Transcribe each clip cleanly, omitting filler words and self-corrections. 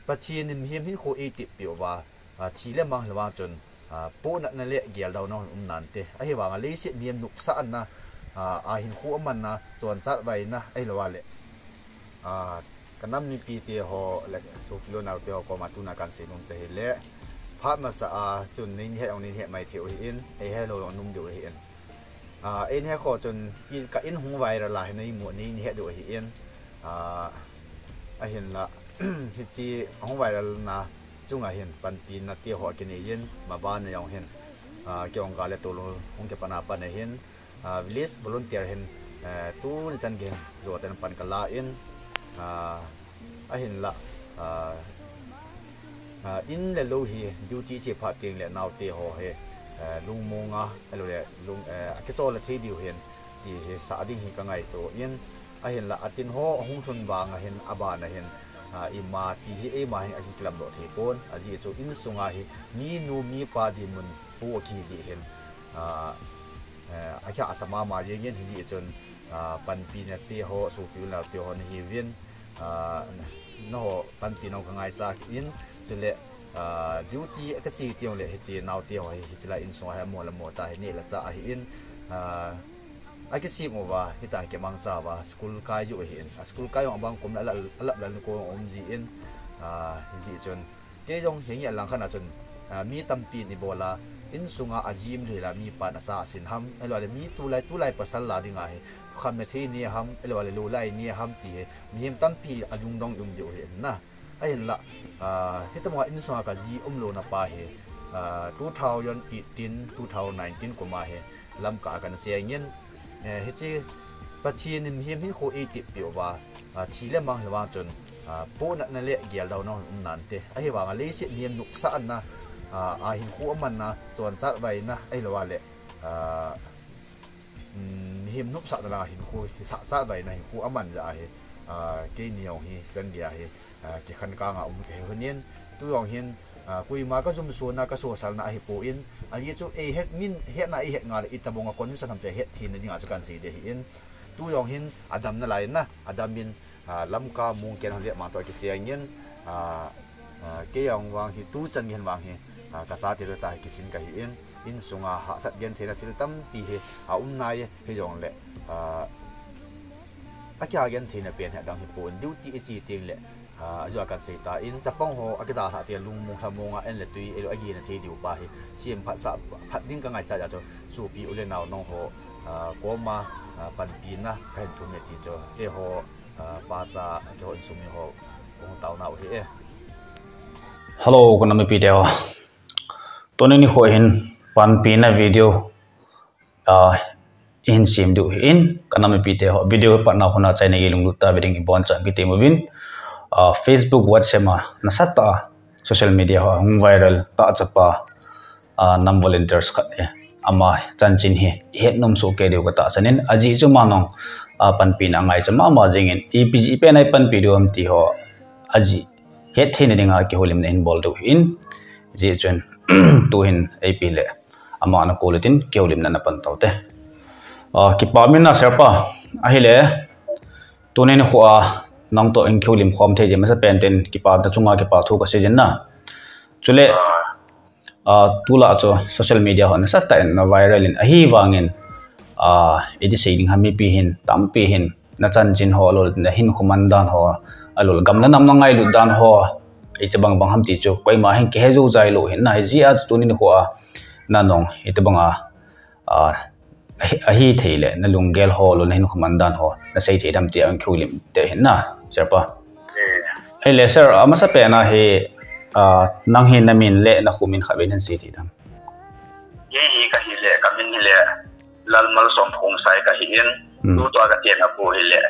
ปัจจุบันหิมหินโคอีติเปียวว่าชีเล่มังหรือว่าจนปูนั่นเละเกี่ยวเราเนาะนั่นเตะไอ้เหี้ยว่าเลยเสียเนียมนุกสันนะหินโคมันนะส่วนจัดไว้นะไอ้ละว่าเละกันน้ำมีปีเตียหอเละสุกิโลนาเตียก็มาตุนาการเสียนุ่มจะเห็นเละพระมาสะจนนี่เห็นเอานี่เห็นไม่เที่ยวเห็นไอ้เหี้ยเราลองนุ่มดูเห็นเอ็นเหี้ยขอจนกินกับเอ็นหงไว้ละลายในหมวดนี้เห็นดูเห็นไอ้เห็นละที่จีหงไว้ละนะจุงเห็นปันปีนัดเตียหอกินเห็นมาบ้านเนี่ยยังเห็นเกี่ยวกับการเล่นตัวลงหงเก็บปนาปันเห็นวิลลิสบอลลูนเตียเห็นตู้ในจันเกนจวดแต่ปันกลาเอ็นไอ้เห็นละอินเลโลฮีดูจีเชฟพัดเก่งเลยนาวเตียหอเฮลุงมงไอ้เราเนี่ยลุงแค่โจละที่เดียวเห็นที่สาดิ่งหิกังไงตัวเอ็นไอ้เห็นละอัตินหอหงชนบางเห็นอาบานเห็นอิมาที่เอมาเห็นอาจิกลัมโดเทปอนอาจิโจอินสุงาเฮมีนูมีปาดิมุนปูกีจีเห็นอาแค่อาสมามาเย็นที่จนปันปีเนี่ยเตียหอสูฟิวแล้วเตียหอในฮีเวียนนอปันปีน้องกังไงจากอินจนเละดิวตี้ก็จีเตียวเลยจีนาวเตียวให้จีละอินสงให้มัวละมัวตาให้นี่ละจะให้อินไอ้ก็ซีมว่าที่ต่างเก็บมังจ้าว่าสกุลกายอยู่เห็นสกุลกายของบางกลุ่มละละก็อมจีอินจีจนเกยงเห็นอย่างหลังขนาดจนมีตั้มปีนิโบลาอินสุงอาจิมเลยละมีปานอาสาสินฮัมไอ้เราเลยมีตัวไล่ภาษาลาดิงไงคำเมทีนี่ฮัมไอ้เราเลยรู้ไล่นี่ฮัมตีมีเห็นตั้มปีอายุงดองยุ่งอยู่เห็นนะไอ้เห็นละที่ตั้งว่าอินสุงกับจีลนาปาเฮ2018 2019ก็มาเฮลำกากันเสียเงินเฮ้ยปัจจุบันหิมหินโคอีติเปียวว่าชีเล่มังหรือว่าจนปูนั่นเละเกี่ยวเราเนาะนั่นเตะไอ้เหี้ยว่าเลยเสียเนียมนุกสันนะหินโคมันนะส่วนจัดไว้นะไอ้ละว่าเละหิมนุกสันนะหินโคสัดไว้นะหินโคมันจะไอ้เกี่ยเหนียวเฮสันเดียเฮเกี่ยขันกลางเกี่ยคนนี้ตัวอย่างเห็นคุยมาก็จุ่มส่วนนะก็ส่วนสารนะไอ้ปูอินอันนี้จุเอเฮ็ดมินเฮ็ดนะไอเฮ็ดงานอิตาบงคนที่จะทำใจเฮ็ดทีนนี่อาจจะการสีเดียอินตัวอย่างเห็นอดัมนั่นแหละนะอดัมมินลำกามุงเกณฑ์เขาเรียกมาตัวกิจเสียเงินเกี่ยงวางที่ตู้จันเงินวางที่กษัตริย์เดือดตายกิสินกับอินสุงหาสัตเงินเทนะที่ตั้มปีนายให้ยองเละอาจารย์เงินเทนะเปลี่ยนดังที่ปูนดิวตีจีเตียงเละอยู่อาการเสียตาอินจะป้องหัวอากาศหาเตียลุงมงทำมงเอ็นเลตุยเอโลอากีนที่ดิวไปเชียมภาษาพัดดิ้งกังไงใจจะสูปีอุเลนาวน้องหัวก็มาปันปีนะกันทุนเมติจเอหัวภาษาจะอินสุมิหัวของเต่าหนาวที่ฮัลโหลกันนั่นไม่ปีเดียวตัวนี้หัวเห็นปันปีนะวิดีโออินซิมดูอินกันนั่นไม่ปีเดียววิดีโอปันนาคนอาใจในกิลุงลุตตาวิดิ้งบอลจังกิเตมวินFacebook WhatsApp ma nasat pa social media ho hung viral ta chapa nam volunteers khat e ama chanchin hi het nom so ke deu ka ta sanin aji chu manong panpi na ngai chama ma jingin epg pe nai panpi do am ti ho aji het the ne dinga ki holim na involved do in ji chen tu hin ap le ama na quality ke holim na pan tawte ki pa min na serpa a hi le tunen ho a nang to in khulim khom the je ma sa penten ki pa ta chunga ki pa thu ka sejen na chule tula cho social media hon sa ta na viral in a hi wangin edi saying hami pi hin tam pi hin na chan jin ho lol na hin khumandan ho alol gamna nam ngai lu dan ho ite bang ham ti chu koi ma hin ke heju jai lo hin na ji a tunin ho na nong ite banga a hi theile na lungel ho lo na hin khumandan ho na sei the dam ti ang khulim te hin na serpa hey lesser amasa pe na he nang hin namin le na khumin khabin han si thi dam ye hi ka hi le kamin hi le lalmal som khong sai ka hi in tu to ka chen apu hi le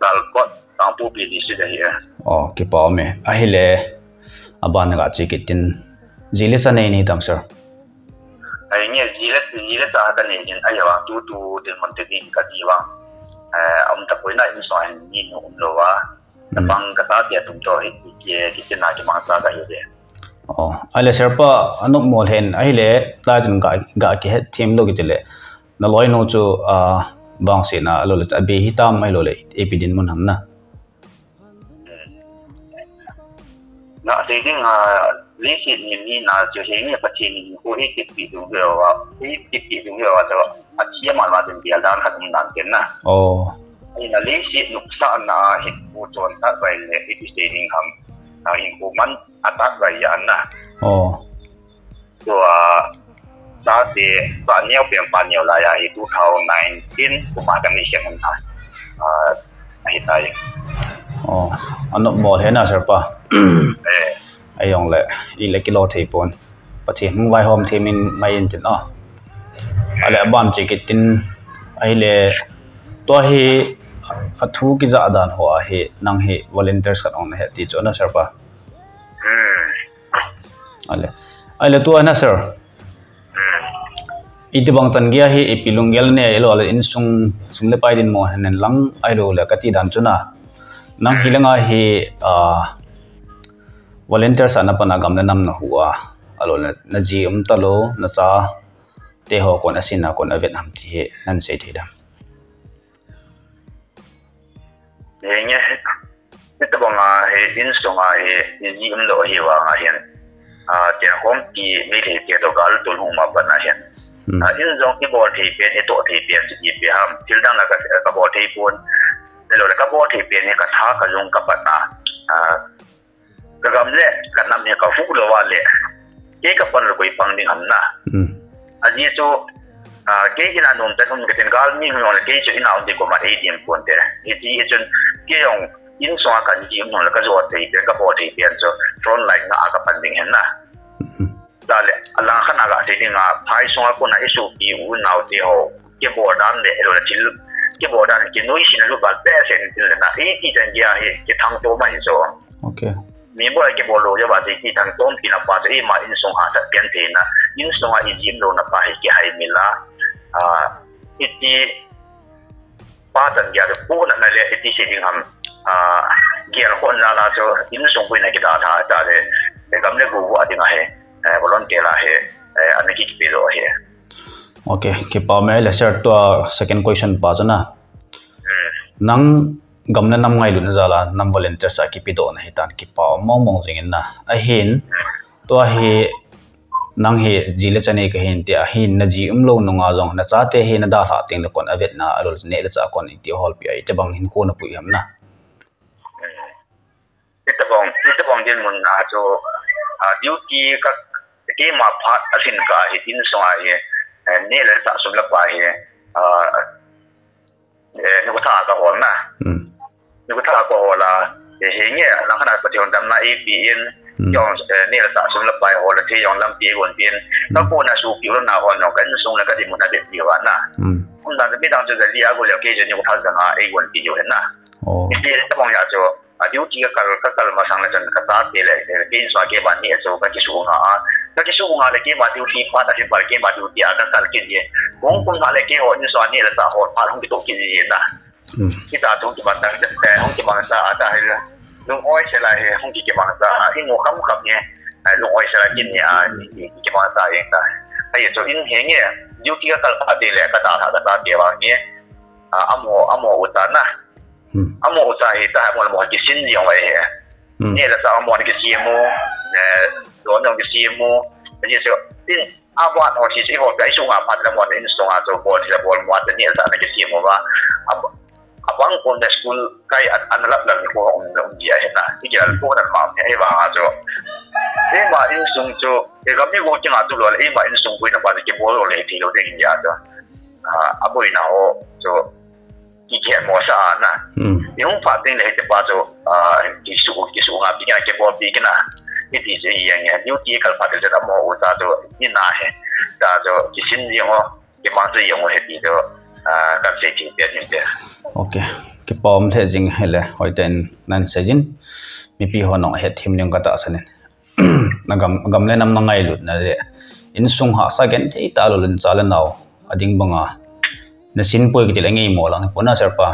lal pot ang pu pi ni si da hi ki pa me a hi le aban ga chi kitin jile sa nei ni dam sir ai nge jile sa ka nei in ayawa tu de mon te din ka diwa ta poina in so an ni no lo wa na bang ka ta tia tum to hi ki na ki ma sa ga hi de ale serpa anuk mol hen ai le ta jun ga ki het thim lo ki tele na loi no chu bang se na lo le ta be hi tam ai lo le epidin mun ham na na se ding le si ni na jo he ni pa chin ko he ti pi du wa he ti pi du wa to a chi ma ma den dia dan khat ni nan ken na ina le si nuk sa na he ko ton ta bai le ti se ding ham na in ko man atak bai ya na so sa de ba niao pian pa niao la ya 2019 ko ma kan ni sian na ai tai ano bol he na sir pa ayong le ile kilo thei pon pathi hung vai hom themin mai in chin ale abam chikitin ai le to hi athu ki za dan ho he nang he volunteers kan on he ti chona sir pa ale to ana sir iti bang chan gia hi ipilungel ne elo ale in sung le pai din mo hanen lang ai ro le kati dan chuna nang hilanga hi volunteers ana pana gam na nam na huwa alo na ji talo na cha te ho kon asina kon avet ham ti he nan se thidam ye ita bang he in songa he ji lo hi wa nga hian te hom ti me le ke do gal tul hu ma bana hian in zong ki bol thi pe to thi pe ji pe ham til dang la ka bol thi pon lo la ka bol thi pe ne ka tha ka jong ka pata ka gam le ka nam ne ka fu lo wa le ke ka pan lo koi pang ding am na aji to ke ina nom ta nom ke ten gal ni no le ke chu ina on de ko ma ATM pon te ji chun ke yong in so ka ji no la ka zo te pe ka bol thi pe so front line na ka pan ding hen na dale ala khana ga te dinga phai so ko na isu pi u nau te ho ke bodan de elo til ke bodan ke noi sin lu ba te sen til na e ti tan ya he ke thang to ma so okay mi bo ke bolo ya ba te ki thang tom ki na pa te ma in so ha ta pen te na in so ha i jim lo na pa he ke hai mila iti pa tan ya de po na le iti se ding ham gear kon la so in so ko na ki da ta le gam le go wa dinga he volunteer la he ane ki pelo he okay ke pa me le sir to second question pa jana nang gamna nam ngai lu na zala nam volunteer sa ki pido na hitan ki pa mong jing na a hin to he nang he jile chane ka hin te a hin na ji lo nunga jong na cha te he na da ha ting kon avet na alol ne le cha kon ti hol pi ai te bang hin ko na pu yam na ita bang din mun na jo duty ka ke ma phat asin ka hi in so ai ne le sa sum la pa hi ne ko tha ka hol na ne ko tha ko la he nge la khana pa tion dam na APN yong ne le sa sum la pa hol la the yong lam pi won pin ka ko na su pi lo na hol no kan sung la ka di mun na de pi wa na kun da be dang jo de lia go le ke je ne ko tha sa nga ai won pi jo hen na ni ta bang ya jo duty ka kal ma sang la jan ka ta te le ke so ke ba ni so ka ki su nga le ke ba duty pa ta ke ba ke ba duty ka kal ke je kong kun na le ke ho ni so ni la sa ho pa hong ki to ki ji na kita tu ki ba tang te hong ki ba sa ta he lung oi se la he hong ki ke ba sa in ngo kham khap ne lung oi se la kin ni ki ba sa yin ta ai so in he nge duty ka kal pa te le ka ta ke ba nge amo uta na amo uta he ta mo ki sin yong wai he ni la sa amo ki CMO lo no ki CMO ni so tin abot o si ho kai su nga pa la mo in so nga so bo la bol mo ta ni sa na ki CMO ba abang ko na school kai an lap la ko on dia he ta ki ya ko na ma he ba nga so e ma in sung so e ga mi go chi nga tu lo e ma in sung ko na ba ki bo lo le ti lo de ya so aboi na ho so ki ke mo sa na yung fa ting le te pa so ki su nga pi ka ke bo pi na iti se yang ya new ti kal pa de da mo u ta do ni na he da do ki sin yong o ki ma se yong o he ti do ka se ti pe ni de okay ki pom the jing hele hoiten nan se jin mi pi ho no he thim nyong ka ta sanen na gam le nam na ngai lut na le in sung ha sa gen te ta lo lun cha la naw ading banga na sin poi ki le ngai mo lang pona sar pa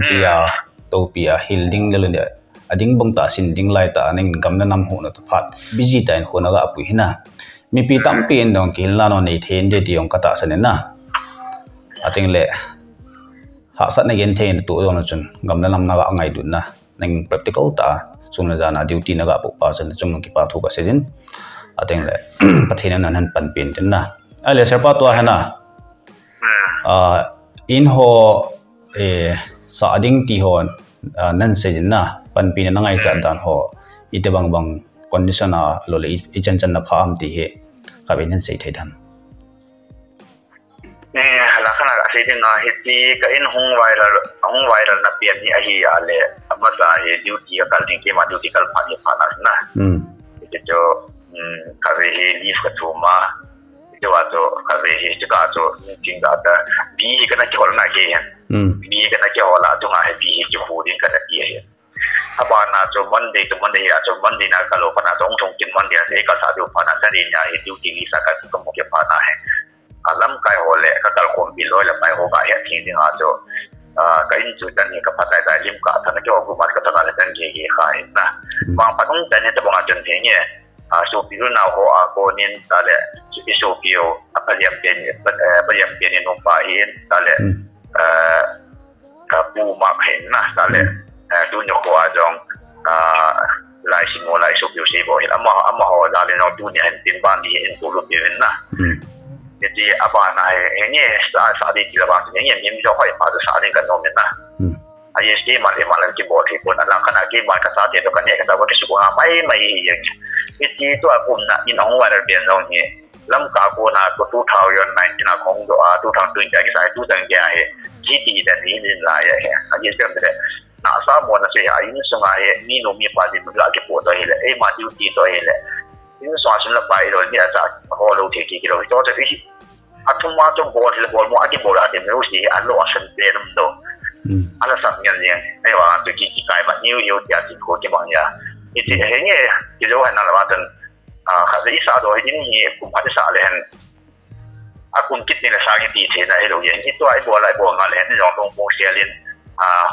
pia to pia hilding le le ading bang ta sin ding lai ta ning gam na nam hu na to phat busy ta in khona ga apu hina mi pi tam pi en dong ki la no nei then de tiong ka ta sanen na ating le ha sat na gen then tu dong chun gam na nam na ga ngai du na ning practical ta chung na jana duty na ga pa chen chung ki pa thu ka sejin ateng le pathina nan han pan pin tin na ale serpa to hana in ho sa ding ti hon nan sejin na pan pin na ngai ta dan ho ite bang bang condition a lo le I chan chan na pham ti he ka ben nan sei thai dam la khana ga sei ding a heti ka in hung viral na pian ni a hi ale amasa he duty ka ding ke ma duty kal pa ni pa na ke jo ka ve he leave ka thuma ke wa to ka ve he ka to ting da ta bi ka na ke hol na ke bi ka na ke hola to nga he bi ke hu ding ka na ke he aba na to Monday to Monday ya to Monday na ka lo pa na to ong kin Monday se ka sa do pa na sa ni nya he duty ni sa ka ko mo ke pa na he alam kai hole ka kal kom bi lo la pai ho ga he thi ding a to ka in chu tan ni ka patai da lim ka ta na ke ko ma ka ta na tan ke he khai na ma pa tung tan ne ta ba chen the nye so pi ru na ho a ko nin ta le ki so pi o a pa liam pen ni no pa in ta le ka pu ma phen na ta le du nyo ko a jong lai sin mo lai so pi se bo he ama ho la le no du ni hen tin ban ni in ko lu pi na jadi apa na ini sa di kila ba ni ni mi jo hoi pa sa ni kan no men na ai sti ma le ki bo thi pon ala kana ki ba ka sa te to kan ne ka ta bo ki su ha mai yang iti to a pum na in ong wa de bien no ni lam ka ko na ko 2019 na kong do a 2020 ki sai tu dang ya he GT da ni ni la ya he ai sem de na sa mo na se ya in su nga he ni no mi pa di mu la ki bo do he le e ma duty do he le in so asin la pai do ni asa ho lo ke ki lo to de fi atuma to bo le bo mo aki bo la de me usi a lo asan de dum do ala sa nyan yang ai wa to ki kai ba ni yo ya ti ko ke ba ya iti he ni ki lo na la ba tan ka ze isa do hin ni kum pa sa le hen akun kit ni la sa ki ti the na he lo yang ki to ai bo nga le ni long mo sia lin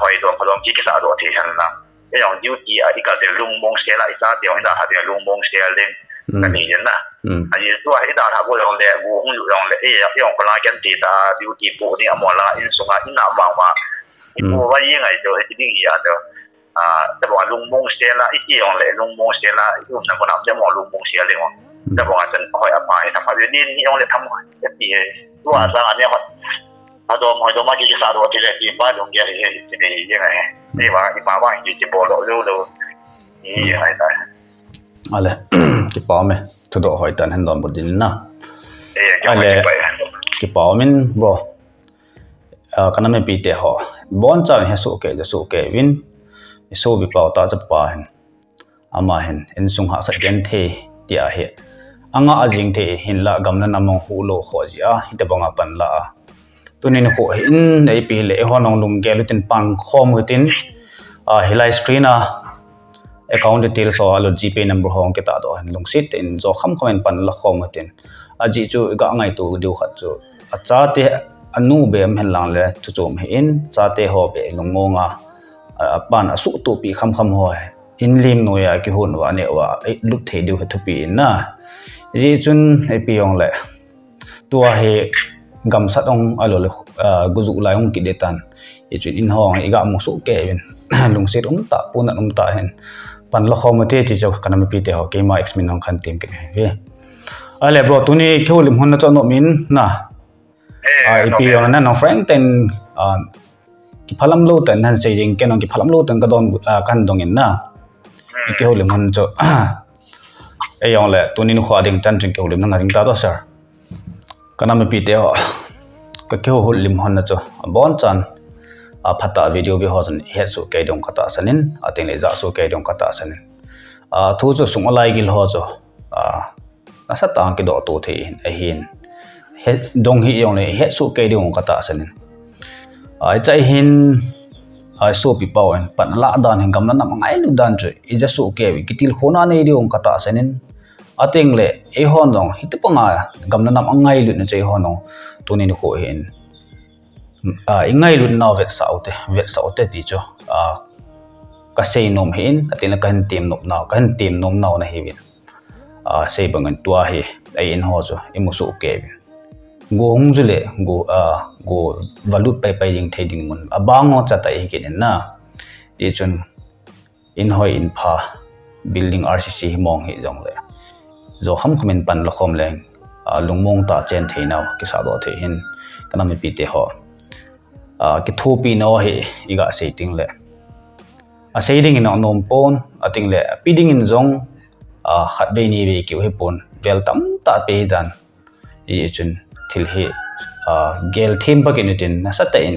hoi do pa long ki sa do ti han na e yong duty a di ka de lung mong sia la isa de da ha de lung mong sia lin ka ni yen na ai to ai da ha bo long le bu hong lu long le e yong ko la kan ti da duty po ni amo la in so nga in na ba ma i po wa yin ai do ti di ya do da bo lung mong sia la i ti yong le lung mong sia la i na ko na de mo lung mong sia le mo da bo nga chen hoi a pa ta pa de ni yong le tham ti to a sa nga ne ho do ma ki sa do ti le ti ba dong ya he ti ni ye nga he ni ba i ba ti bo lo ni ai ta ale ki pa me to do hoi tan han don bodin na ale ki pa min bro kana me pi te ho bon cha he su ke win so bi pa ta cha pa hen ama hen en sung ha sa gen the ti a he anga ajing the hin la gamna namong hu lo kho ji a hita banga pan la tunin ho in ei pi le ho nong lum ge lutin pang khom hutin hilai screen a account details so alo gp number hong ke ta do han lung sit in zo kham khamen pan la khom hutin aji chu ga ngai tu du khat chu acha te anu bem hen lang le chu chom he in cha te ho be lung ngonga pan asu tu pi kham ho in lim no ya ki hun wa ne wa lut the du thu pi na ji chun ei pi yong le tua he gam sat ong alo le guzu lai ong ki detan e chin in hong e ga mo su ke bin lung sit ta puna ta hen pan lo khom te ti jo kana mi pi te ho ke ma x min ong khan tim ke ve ale bro tu ni kholim hon na cho no min na ai pi yong na no frank ten ki phalam lo tan han se jing ke no ki phalam lo tan ka don kan dong in na ke holim hon cho e yong le tu ni no khwa ding tan tin ke holim na ring ta do sir kana me pi te ho ka ke ho lim hon na cho bon chan phata video bi ho jan he su ke dong kata sanin ating le za su ke dong kata sanin thu chu sung alai gil ho cho na sa tang ki do to the a hin he dong hi yong le he su ke dong kata sanin ai chai hin ai so pi pawen pan la dan hin gam na nam ngai lu dan chu I ja su ke wi kitil khona nei dong kata sanin ating le e hon dong hitipanga gamna nam angai lu na chei honong tunin ho hin ingai lu na vet saute ti cho ka sei nom hin atin kan tim nom na na hewin sei bangan tua hi ai in ho cho imusu ke go hungjule go valut pai ring theding mun abango cha tai kin na e chun in hoi in pha building RCC mong hi jong le zo kham khamin pan lo khom leng lungmong ta chen theinaw ki sa do the hin kana mi pi te ho ki thu pi no hi iga setting le a shading in nom pon ating le piding in zong khat ve ni ve ki he pon vel tam ta pe dan i chun thil he gel theme pa kinutin na sata in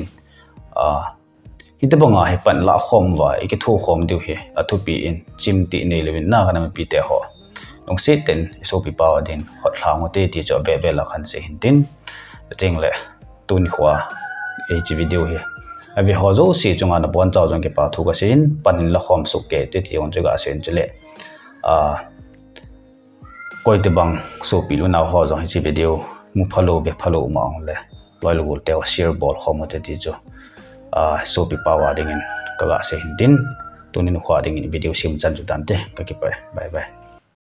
hitabanga he pan la khom wa ki thu khom du he athu pi in chim ti nei lewin na kana pi te ho long se ten so pi pa din khot thlang te ti cho ve ve la khan se hin tin ating le tu ni khwa e video he avi hozo si chunga na bon chaw jong ke pa thu ka sin panin la khom su ke te ti on chuga sen chule koi te bang so pi lu na ho jong hi video mu phalo be phalo ma ong le loi lu te share ball khom te ti cho so pi pa wa ding in ka ga se hin din tunin khwa ding in video sim chan chu dan te ka ki bye bye